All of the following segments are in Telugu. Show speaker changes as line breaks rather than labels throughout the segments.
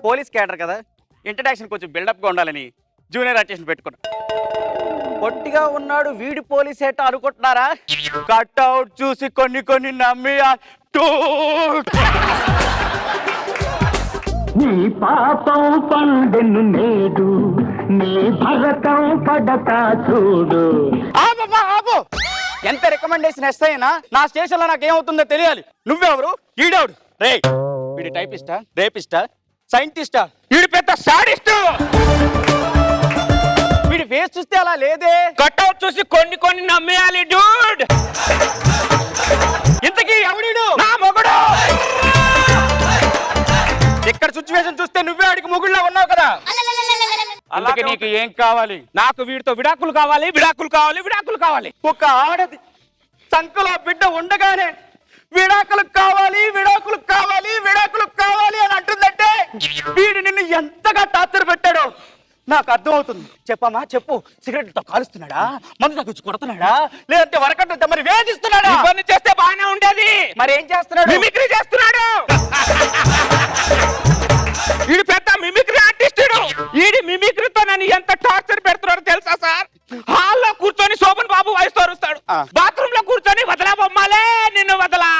పోలీస్ క్యాడర్ కదా, ఇంట్రడక్షన్ కొంచెం బిల్డప్గా ఉండాలని జూనియర్ ఆర్టిస్ట్ పెట్టుకున్నా. పొట్టిగా ఉన్నాడు వీడి పోలీస్ ఏట అనుకుంటున్నారా? కట్అవుట్ చూసి కొన్ని నమ్మి
నీ పాపం పండెను నేడు, నీ భరతం పడతా చూడు.
ఆపు. ఎంత రికమెండేషన్ ఇస్తాయినా నా స్టేషన్ లో నాకేమవుతుందో తెలియాలి. నువ్వెవరు? ఈడెవడు? రే, వీడి టైపిస్టా, రేపిస్టా, సైంటిస్టా? వీడి పెద్ద సాడిస్ట్. వీడి ఫేస్ చూస్తే అలా లేదే.
కట్అవుట్ చూసి కొన్ని నమ్మేయాలి డూడ్.
ఇంతకీ ఎవడీడు?
నా మొగుడు.
ఇక్కడ సిచ్యువేషన్ చూస్తే నువ్వే ఆడికి మొగుడులా ఉన్నావు కదా. అలాగే నీకు ఏం కావాలి?
నాకు వీడితో విడాకులు కావాలి.
ఒక ఆడది సంకలో బిడ్డ ఉండగానే విడాకులు కావాలి అని అంటుందంటే వీడు నిన్ను ఎంతగా టార్చర్ పెట్టాడో నాకు అర్థమవుతుంది. చెప్పమ్మా, చెప్పు. సిగరెట్ తో కాలుస్తున్నాడా, మందు తగ్గించి కొడుతున్నాడా, లేదంటే వరకట్టు మరి వేధిస్తున్నాడా?
ఇవన్నీ చేస్తే బాగానే ఉండేది.
మరి ఏం చేస్తున్నాడు?
మిమిక్రీ చేస్తున్నాడు. వీడు పెద్ద మిమిక్రీ ఆర్టిస్ట్. వీడి మిమిక్రీతో నన్ను ఎంత టార్చర్ పెడుతున్నాడో తెలుసా సార్? హాల్లో కూర్చొని శోభన్ బాబు వాయిస్ తోరుస్తాడు, బాత్రూమ్ లో కూర్చొని వదలా బొమ్మాలే నిన్ను వదలా.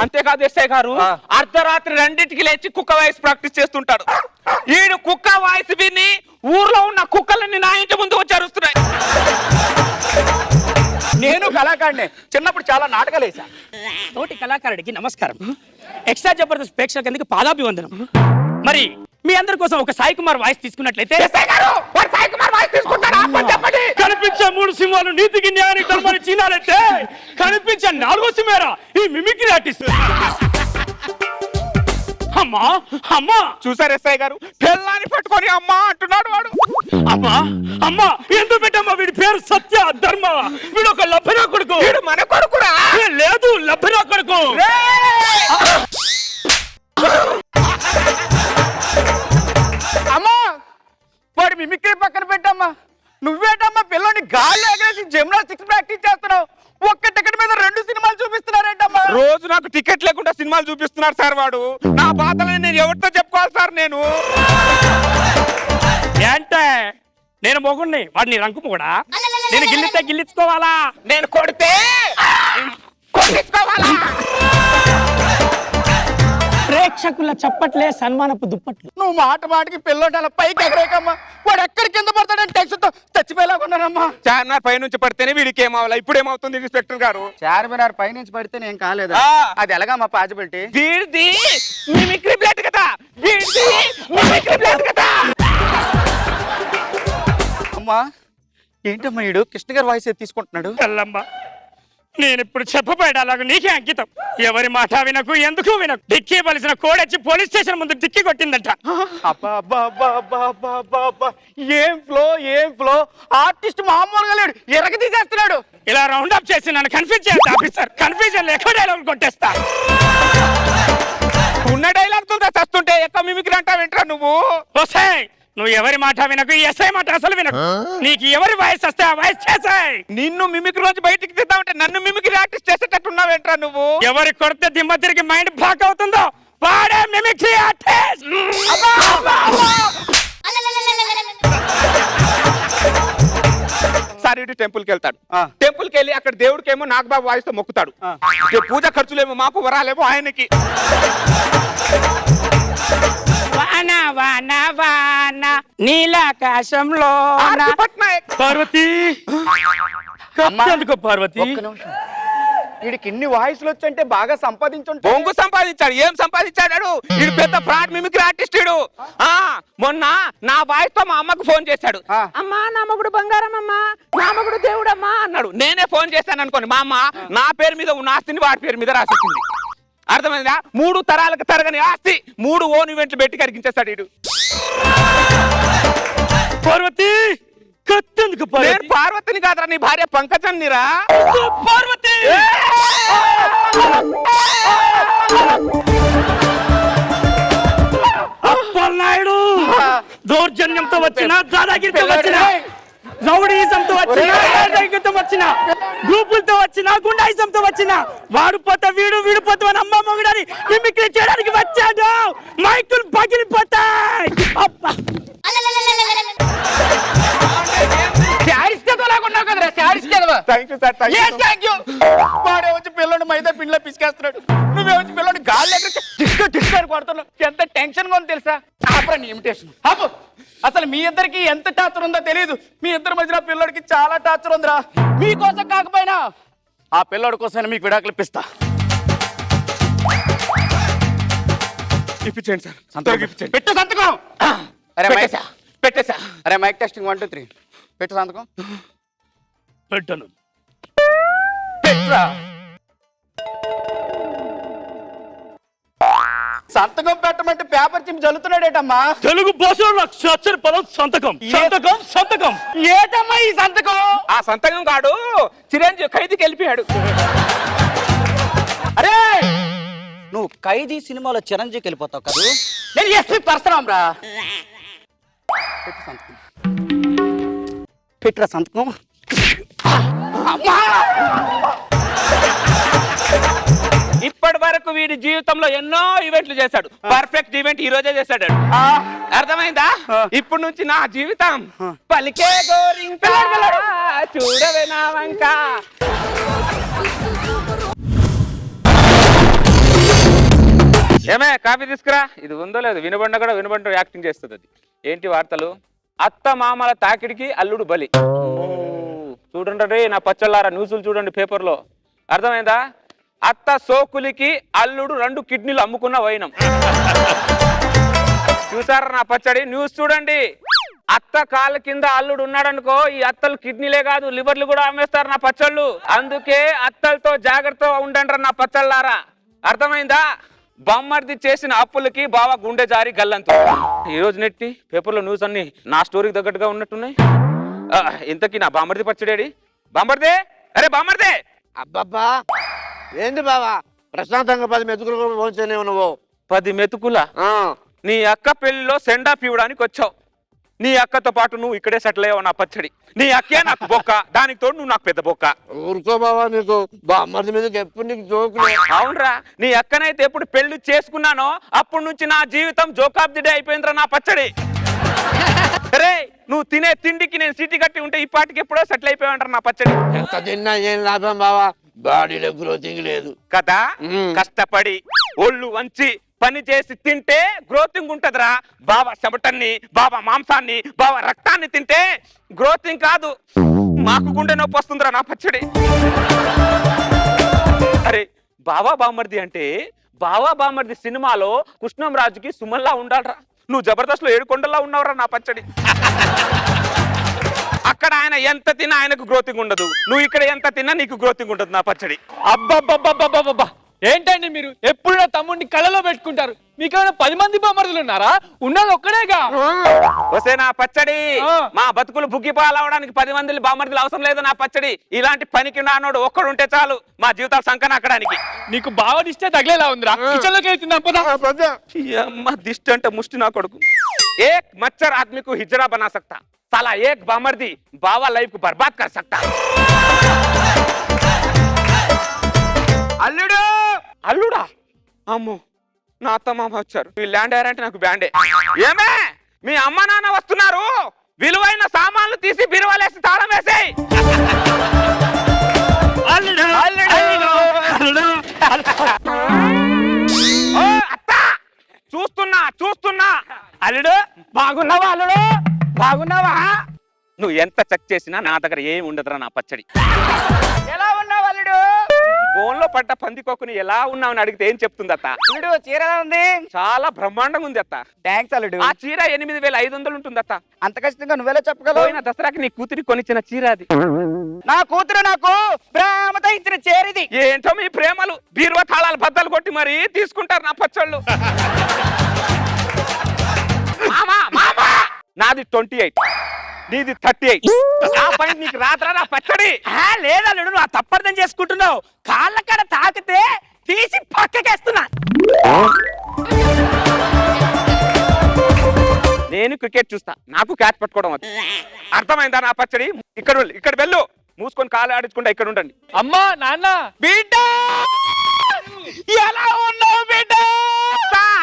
అంతేకాదు ఎస్ఐ గారు, అర్ధరాత్రి 2ంటికి లేచి కుక్క వాయిస్ ప్రాక్టీస్ చేస్తుంటాడు. వీడు కుక్క వాయిస్ విని ఊర్లో ఉన్న కుక్కలన్నీ నా ఇంటి ముందు వచ్చి అరుస్తున్నాయి.
నేను కళాకారుడిని, చిన్నప్పుడు చాలా నాటకాలు వేసా.
తోటి కళాకారుడికి నమస్కారం. ఎక్స్ట్రా జబర్దస్త్ ప్రేక్షకులకు పాదాభివందనం. మరి మీ అందరి కోసం ఒక సాయి కుమార్ వాయిస్ తీసుకున్నట్లయితే, కనిపించే 3 సింహాలు నీతికి న్యాయానికి ధర్మాన్ని చీనాలంటే కనిపించే 4వ సింహేరా ఈ మిమిక్రీ ఆర్టిస్ట్. అమ్మా
చూసారు ఎస్ఐ గారు, పిల్లాన్ని పట్టుకొని అమ్మా అంటున్నాడు వాడు.
అమ్మా ఎందుకు పెట్టమ్మా? వీడి పేరు సత్య ధర్మ. వీడు ఒక లభ్యనా కొడుకు.
వీడు మన కొడుకురా?
లేదు, లభ్యనా కొడుకు.
అమ్మా, వాడి మిమిక్రీ పక్కన పెట్టమ్మా. నువ్వేటమ్మా పిల్లని గాల్లో ఎగరేసి జిమ్నాస్టిక్స్ ప్రాక్టీస్ చేస్తున్నావు? ఒక్క టికెట్ మీద 2 సినిమాలు చూపిస్తున్నారేంటమ్మా?
రోజు నాకు టికెట్ లేకుండా సినిమాలు చూపిస్తున్నారు సార్ వాడు. నా బాధలని నేను ఎవరితో చెప్పుకోవాలి సార్?
ఏంటే నేను మొగుణ్ణి, వాడిని రంకు కూడా. నేను గిల్లించుకోవాలా?
నేను కొడితే కొట్టించుకోవాలా?
ప్రేక్షకుల చప్పట్లే సన్మానపు దుప్పట్లు.
నువ్వు మాటికి పిల్లోటి అలా పైకి ఎగరేకమ్మా. వాడు ఎక్కడి కింద పడతాడని టెన్షన్ తో చచ్చిపోయేలాగున్నానమ్మా.
చార్మినార్ పై నుంచి పడితేనే వీడికి ఏమవ్వాలి. ఇప్పుడు ఏమవుతుంది ఇన్స్పెక్టర్ గారు?
చార్మినార్ పై నుంచి పడితే నేను కాలేదు. అది ఎలాగమ్మా పాజిబిలిటీ?
వీడిది మిమిక్రీ ప్లేట్ కదా, వీడిది మిమిక్రీ ప్లేట్ కదా.
అమ్మా, ఏంటమ్మా వీడు కృష్ణ గారి వాయిస్ తీసుకుంటున్నాడు?
కల్లమ్మ, నేను ఇప్పుడు చెప్పబోయేది అలాగ నీకే అంకితం. ఎవరి మాట వినకు, ఎందుకు వినకు. డిక్కీ బలిసిన కోడొచ్చి పోలీస్ స్టేషన్ ముందు డిక్కీ కొట్టిందంట.
ఏం ఫ్లో! ఆర్టిస్ట్ మామూలుగా లేడు, ఎరగ తీసేస్తున్నాడు.
ఇలా రౌండ్ అప్ చేసి నన్ను కన్ఫ్యూజ్ చేస్తా ఆఫీసర్. కన్ఫ్యూజన్ ఎక్కువ డైలాగ్ కొట్టేస్తా.
ఉన్న డైలాగ్ తో చస్తుంటే ఎక్కువ మిమిక్రీ అంటావేంట్రా నువ్వు?
వస్తాయి. నువ్వు ఎవరి మాట వినకు, ఎస్ఐ మాట అసలు వినకు. నీకు ఎవరి వాయిస్ వస్తే ఆ వాయిస్ చేసాయి.
నిన్ను మిమిక్రీ నుంచి బయటికి తీద్దామంటే నన్ను మిమిక్రీ ఆర్టిస్ట్ చేసేటట్టున్నావేంట్రా నువ్వు?
ఎవరి కొడితే దిమ్మ తిరిగి మైండ్ బ్లాక్ అవుతుందో వాడే మిమిక్రీ ఆర్టిస్ట్.
సార్ ఇటు టెంపుల్కి వెళ్తాడు. టెంపుల్కి వెళ్ళి అక్కడ దేవుడికేమో నాగబాబు వాయిస్ తో మొక్కుతాడు. పూజ ఖర్చులేమో మాకు, వరాలేమో ఆయనకి.
వాన వాన వాన నీలాకాశంలో పార్వతి. పార్వతి,
వీడికి ఇన్ని వాయిస్లు వచ్చంటే బాగా సంపాదించుంటే.
బొంగు సంపాదించాడు. ఏం సంపాదించాడు? వీడు పెద్ద ఫ్రాడ్ మిమిక్రీ ఆర్టిస్ట్. మొన్న నా వాయిస్ తో మా అమ్మకు ఫోన్ చేశాడు. అమ్మా, నా మగుడు బంగారం అమ్మా, నా మగుడు దేవుడమ్మా అన్నాడు. నేనే ఫోన్ చేశాను అనుకోండి, మా అమ్మ నా పేరు మీద ఉన్న ఆస్తిని వాడి పేరు మీద రాసిచ్చింది. అర్థమైందా? 3 తరాలకు తరగని ఆస్తి 3 ఓన్ ఈవెంట్లు పెట్టి కరిగించేస్తాడు వీడు.
పార్వతి, కత్తెందుకు?
నేను పార్వతిని కాదురా, నీ భార్య పంకజన్నిరా.
పార్వతి, అప్పలనాయుడు దౌర్జన్యంతో వచ్చిన, దాదాగిరితో వచ్చిన రౌడీజంతో వచ్చిన, రాజకీయంతో వచ్చిన, గ్రూపులతో వచ్చిన, గుండాయిజంతో వచ్చిన, వాడు పోతే వీడు, వీడు పోతే మన అమ్మ మొగుడని మిమిక్రీ చేయడానికి వచ్చాడు. మైకులు పగిలిపోతాయి. అబ్బా
వాడే వచ్చి పిల్లడు మైదా పిండిలో పిసికేస్తున్నాడు, నువ్వే వచ్చి పిల్లడు గాలి టిస్కని కొడుతున్నావు. ఎంత టెన్షన్ గా ఉంది తెలుసా? ఆపరా నీ ఇమిటేషన్ ఆపు. అసలు మీ ఇద్దరికి ఎంత టార్చర్ ఉందో తెలియదు. మీ ఇద్దరి మధ్యన పిల్లడికి చాలా టార్చర్ ఉందిరా. మీకోసం కాకపోయినా ఆ పిల్లడి కోసం మీకు విడాకులు ఇప్పిస్తా.
ఇప్పించండి సార్,
సంతకం ఇప్పించండి. పెట్టు సంతకం. అరే మైక్
పెట్టేసా.
అరే మైక్ టెస్టింగ్ 1 2 3 పెట్టు సంతకం.
పెట్టను.
పెట్టురా. సంతకం పెట్టమంటే పేపర్ చింపి చల్లుతున్నాడేటమ్మా.
తెలుగు భాషలో అక్షర పదం సంతకం. సంతకం సంతకం
ఏటమ్మా ఈ సంతకం?
ఆ సంతకం కాడు చిరంజీవి ఖైదీకి వెళ్ళిపోయాడు.
అరే నువ్వు ఖైదీ సినిమాలో చిరంజీవికి వెళ్ళిపోతావు కదా, నేను ఎస్పీ పరశురాం రా. పెట్టు సంతకం. పెట్టురా సంతకం.
ఇప్పటి వరకు వీడి జీవితంలో ఎన్నో ఈవెంట్లు చేశాడు. పర్ఫెక్ట్ ఈవెంట్ ఈ రోజే చేశాడు. అర్థమైందా? ఇప్పుడు నుంచి నా జీవితం పలికే గోరింకా చూడవే నా వంక. ఏమే కాఫీ తీసుకురా. ఇది ఉందో లేదు వినబండ కూడా వినబండ యాక్టింగ్ చేస్తుంది. అది ఏంటి వార్తలు? అత్త మామల తాకిడికి అల్లుడు బలి. చూడండి నా పచ్చళ్ళారా, న్యూస్లు చూడండి పేపర్లో. అర్థమైందా? అత్త సోకులికి అల్లుడు 2 కిడ్నీలు అమ్ముకున్న వైనం. చూసారా నా పచ్చడి? న్యూస్ చూడండి. అత్త కాళ్ళ కింద అల్లుడు ఉన్నాడనుకో, ఈ అత్తలు కిడ్నీలే కాదు లివర్లు కూడా అమ్మేస్తారు నా పచ్చళ్ళు. అందుకే అత్తలతో జాగ్రత్తగా ఉండండి నా పచ్చళ్ళారా. అర్థమైందా? బామ్మర్ది చేసిన అప్పులకి బావ గుండె జారి గల్లంతో. ఈ రోజు నెట్టి పేపర్లో న్యూస్ అన్ని నా స్టోరీకి తగ్గట్టుగా ఉన్నట్టున్నాయి. ఇంతకీ నా బామ్మర్ది పచ్చడేడి? బామ్మర్దే, అరే బామ్మర్దే.
అబ్బబ్బా ఏంటి బావా ప్రశాంతంగా 10 మెతుకులు పోంచనే నువ్వు?
10 మెతుకుల? నీ అక్క పెళ్లిలో సెండాఫ్ ఇవ్వడానికి వచ్చావు. నీ అక్కతో పాటు నువ్వు ఇక్కడే సెటిల్ అయ్యావు నా పచ్చడి. నీ అక్కే నాకు బొక్క, దానికి తోడు నువ్వు నాకు పెద్ద బొక్క.
ఊరుకో బావా, నీకు బామ్మర్ది మీద ఎప్పుడు నీకు జోకులే.
అవునరా, నీ అక్కనైతే ఎప్పుడు పెళ్లి చేసుకున్నానో అప్పటి నుంచి నా జీవితం జోక్ ఆఫ్ ది డే అయిపోయిందిరా నా పచ్చడి. రే నువ్వు తినే తిండికి నేను సీటీ కట్టి ఉంటే ఈ పాటికి ఎప్పుడో సెటిల్ అయిపోయావంటారు నా పచ్చడి.
ఎంత తిన్నా ఏం లాభం బావా, బాడీలో గ్రోతింగ్ లేదు
కదా. కష్టపడి ఒళ్ళు వంచి పని చేసి తింటే గ్రోతింగ్ ఉంటదిరా. బాబా చెమటన్ని, బాబా మాంసాన్ని, బాబా రక్తాన్ని తింటే గ్రోతింగ్ కాదు, మాకు గుండె నొప్పి వస్తుందిరా నా పచ్చడి. అరే బావా బామ్మర్ది అంటే బావా బామ్మర్ది సినిమాలో కృష్ణం రాజుకి సుమన్లా ఉండాలరా. నువ్వు జబర్దస్త్ లో 7 కొండల్లా ఉన్నావురా నా పచ్చడి. అక్కడ ఆయన ఎంత తిన్నా ఆయనకు గ్రోతింగ్ ఉండదు, నువ్వు ఇక్కడ ఎంత తిన్నా నీకు గ్రోతింగ్ ఉండదు నా పచ్చడి.
అబ్బబ్బబ్బబ్బబ్బబ్బా ఏంటండి మీరు ఎప్పుడు నా తమ్ముడిని కళ్ళలో పెట్టుకుంటారు? మీకేమైనా 10 మంది బామర్దులు ఉన్నారా? ఉన్నది ఒక్కడేగా.
వస్తే నా పచ్చడి మా బతుకులు బుగ్గి పాలవడానికి 10 మంది బామర్దులు అవసరం లేదు నా పచ్చడి. ఇలాంటి పనికి నానోడు ఒక్కడుంటే చాలు మా జీవితాలు సంకనాకడానికి.
నీకు బాగా దిష్టే తగిలేలా ఉందిరా. కిచెన్ లోకి వెళ్తున్నాం పద.
అమ్మ దిష్టి అంటే ముష్టి నా కొడుకు. ఏక్ మచ్చర్ ఆద్మీ కు హిజ్రా బనా సక్తా, సాలా ఏక్ బామర్ది బావా లైఫ్ కు బర్బాద్ కర్ సక్తా. అల్లుడు అల్లుడా? అమ్మో నా అత్త మామ వచ్చారు. వీళ్ళు ల్యాండ్ అయ్యారంటే నాకు బ్యాండే. ఏమే మీ అమ్మ నాన్న వస్తున్నారు, విలువైన సామాన్లు తీసి బిరువాలేసి తాళం వేసేయ్. అత్త చూస్తున్నా చూస్తున్నా.
అల్లుడు బాగున్నావా? అల్లుడు బాగున్నావా?
నువ్వు ఎంత చెక్ చేసినా నా దగ్గర ఏమి ఉండదురా నా పచ్చడి.
ఎలా ఉన్నావు అల్లుడు?
ఫోన్లో పడ్డ పందికొక్కుని ఎలా ఉన్నావు అని అడిగితే ఏం చెప్తుంది అత్త?
అల్లుడు చీర ఎలా ఉంది?
చాలా బ్రహ్మాండంగా ఉంది అత్త.
థ్యాంక్స్ అల్లుడు.
ఆ చీర 8500 ఉంటుంది అత్త.
అంత ఖచ్చితంగా నువ్వెలా చెప్పగలవు?
పోయిన దసరాకి నీ కూతురి కొనిచ్చిన చీర అది.
నా కూతురు నాకు ప్రేమతో ఇచ్చిన చేరిది.
ఏంటో మీ ప్రేమలు, బీరువా తాళాలు బద్దలు కొట్టి మరి తీసుకుంటారు నా పచ్చళ్ళు. మామా మామా నాది 28, నీది 38. నా పని నీకు రాత్రా నా పచ్చడి?
లేదల్లుడు నువ్వు ఆ తప్పర్థం చేసుకుంటున్నావు. కాళ్ళ కాడ తాకితే తీసి పక్కకేస్తున్నా.
నీ నేను క్రికెట్ చూస్తా, నాకు క్యాచ్ పట్టుకోవడం వచ్చు. అర్థమైందా నా పచ్చడి? ఇక్కడ వెళ్ళు, మూసుకొని కాలు ఆడించుకుంటా ఇక్కడ ఉండండి.
అమ్మా నాన్న
బిడ్డ ఎలా ఉన్నావు బిడ్డ?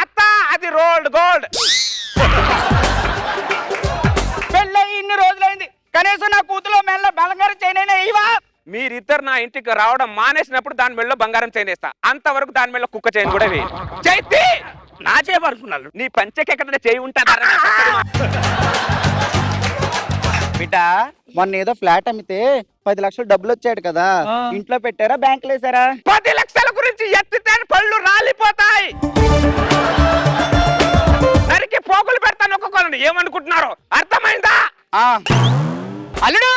అత్త అది రోల్డ్ గోల్డ్.
పెళ్ళయి ఇన్ని రోజులైంది, కనీసం నా కూతులో మెల్ల బంగారం చైన్ ఇవా.
మీరిద్దరు నా ఇంటికి రావడం మానేసినప్పుడు దాని మెడలో బంగారం చైన్ వేస్తా, అంతవరకు దాని మెడలో కుక్క చైన్ కూడా వేయి. చైతి
నా చేయబడుకున్నాడు.
నీ పంచకి ఎక్కడ చేయి ఉంటుందా?
బిడ్డ మొన్న ఏదో ఫ్లాట్ అమ్మితే 10 లక్షలు డబ్బులు వచ్చాడు కదా, ఇంట్లో పెట్టారా బ్యాంకులో వేసారా?
10 లక్షల గురించి ఎత్తితే పళ్ళు రాలిపోతాయి. నరికి పోగులు పెడతాను ఒక్కొక్కరిని. ఏమనుకుంటున్నారు? అర్థమైందా?
అల్లుడు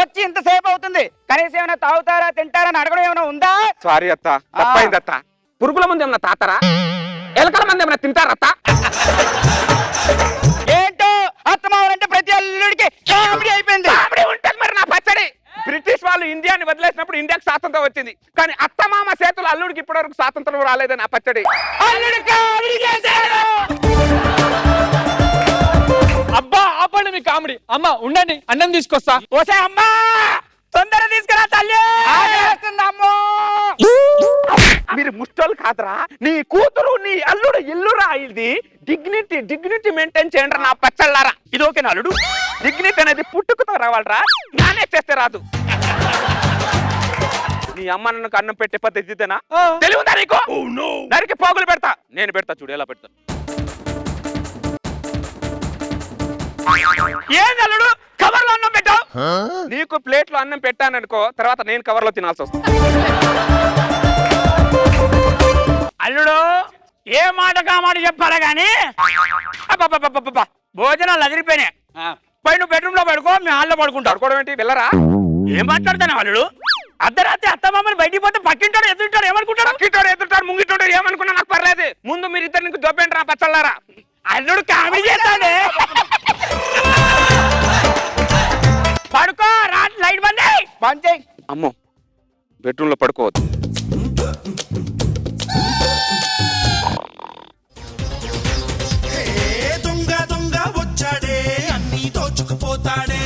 వచ్చి ఇంతసేపు అవుతుంది, కనీసం ఏమైనా తాగుతారా తింటారా అని అడగడం ఏమైనా ఉందా?
సారీ అత్త, తప్పైంది అత్త. పురుగుల మంది ఏమన్నా తాతారా? ఎలకల మంది ఏమన్నా తింటారత్త?
ఏంటో అత్తమావాలంటే ప్రతి అల్లుడికి కామెడీ అయిపోయింది.
ఉంటుంది మరి నా పచ్చడి. బ్రిటిష్ వాళ్ళు ఇండియాని వదిలేసినప్పుడు ఇండియాకి స్వాతంత్రం వచ్చింది, కానీ అత్తమామ చేతులు అల్లుడికి ఇప్పటివరకు స్వాతంత్రం రాలేదని నా పచ్చడి.
అల్లుడు కామెడీ చేశాడు.
అబ్బా ఆపండి మీ కామెడీ. అమ్మా ఉండండి, అన్నం తీసుకొస్తా.
ఓసే అమ్మా తొందర తీసుకురా తల్లి.
ఆగేస్తుందమ్మో.
మీరు ముష్టోళ్ళు కాదురా, నీ కూతురు నీ అల్లుడు ఇల్లురా. ఇది డిగ్నిటీ మెయింటైన్ చేయండి నా పచ్చళ్ళారా.
ఇది ఓకేనా అల్లుడు?
డిగ్నిటీ అనేది పుట్టుకతో రావాలరా, నానే చేస్తే రాదు. నీ అమ్మ నన్ను అన్నం పెట్టే పద్ధతి ఇదేనా? తెలియదా నీకు? నరికి పోగులు పెడతా. నేను పెడతా, చూడు ఎలా పెడతా.
ఏంది అల్లుడు కవర్లో అన్నం పెట్టావు?
నీకు ప్లేట్ లో అన్నం పెట్టాననుకో, తర్వాత నేను కవర్ లో తినాల్సి వస్తుంది.
అల్లుడు ఏ మాట కామాట చెప్పాలా గాని భోజనాలు అదిరిపోయినాయి. పై నువ్వు బెడ్రూమ్ లో పడుకో, మీ హాల్లో పడుకుంటారు.
పడుకోవడం ఏంటి? వెళ్ళరా?
ఏం మాట్లాడతాను అల్లుడు? అర్ధరాత్రి అత్తమామని బయటికి పోతే పక్కింటాడు ఎదురుంటాడు ఏమనుకుంటాడు?
పక్కింటాడు ఎదురుతాడు ముంగిటాడు ఏమనుకున్నా నాకు పర్లేదు. ముందు మీరు ఇద్దరు నీకు దొబ్బేంటి రా పచ్చళ్ళారా.
అల్లుడు కామెడీ చేస్తాడే. పడుకో, రాత్రి లైట్ బంద్
పంచేయి.
అమ్మో, బెడ్రూమ్ లో పడుకోవద్దు.
దొంగ వచ్చాడే, అన్ని దోచుకుపోతాడే.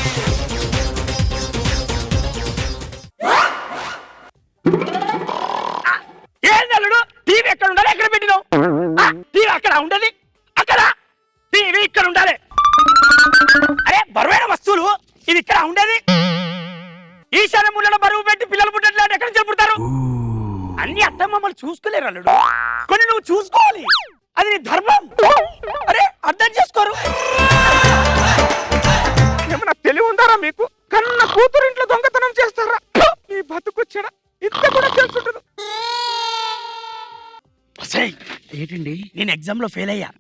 ఏంది అల్లుడు? టీవీ ఎక్కడ ఉండాలి? ఎక్కడ పెట్టినావు? టీవీ అక్కడ ఉండదు, అక్కడ టీవీ ఇక్కడ ఉండాలి. అరే బరువైన వస్తువులు ఇది ఇక్కడ ఉండేది. ఈశాన్య మూలలో బరువు పెట్టి పిల్లలు పుట్టట్లేదు, ఎక్కడి నుంచి పుడతారు? అన్ని అత్తమ్మమ్మలు చూసుకోలేరు అల్లుడు, కొన్ని నువ్వు చూసుకోవాలి. అది నీ ధర్మం. అరే అర్థం చేసుకోరు.
ఏమన్నా తెలివి ఉందారా మీకు? కన్న కూతురు ఇంట్లో దొంగతనం చేస్తారా? నీ బతుకొచ్చాడా? ఇంత కూడా తెలుసుంటదు.
ఏంటండి, నేను ఎగ్జామ్ లో ఫెయిల్ అయ్యా,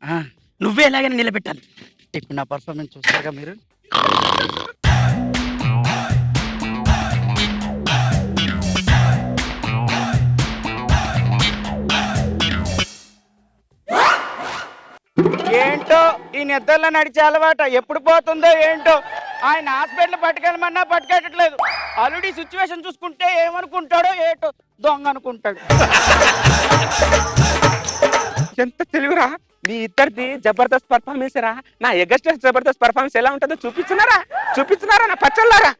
నువ్వే ఎలాగైనా నిలబెట్టాలి.
ఇప్పుడు నా పర్ఫార్మెన్స్ చూస్తారుగా మీరు. ఏంటో ఈ నిద్రలో నడిచే అలవాట ఎప్పుడు పోతుందో ఏంటో. ఆయన హాస్పిటల్ పట్టుకెళ్ళమన్నా పట్టుకెట్టట్లేదు. ఆల్రెడీ సిచ్యువేషన్ చూసుకుంటే ఏమనుకుంటాడో ఏటో, దొంగ అనుకుంటాడు.
ఎంత తెలివిరా మీ ఇద్దరిది. జబర్దస్త్ పర్ఫార్మెన్స్ రా. నా ఎగస్ట్రెస్ జబర్దస్త్ పర్ఫార్మెన్స్ ఎలా ఉంటుందో చూపించున్నారా నా పచ్చళ్ళారా.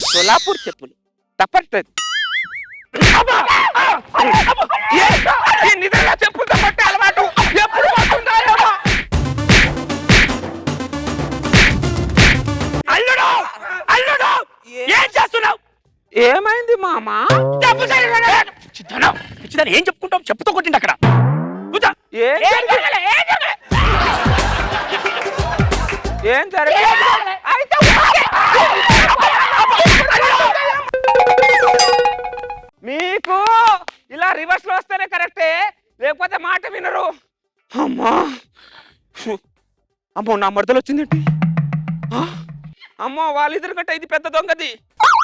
సోలాపూర్ చెప్పులు తప్పట్లేదు. నిద్రలో చెప్పులతో కొట్టే అలవాటు ఎప్పుడు పోతుందో ఏమో.
అల్లుడు అల్లుడు ఏం చేస్తున్నావు?
ఏమైంది మామా?
ఏం చెప్పుకుంటావు? చెప్పుతో కొట్టిండి అక్కడ.
ఏం జరిగింది? మీకు ఇలా రివర్స్ లో వస్తేనే కరెక్టే, లేకపోతే మాట వినరు. అమ్మా అమ్మో, నా మరదలు వచ్చిందండి. అమ్మో, వాళ్ళిద్దరు కంటే ఇది పెద్ద దొంగది.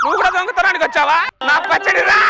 నువ్వు కూడా దొంగతనానికి వచ్చావా? నా పచ్చడి రా.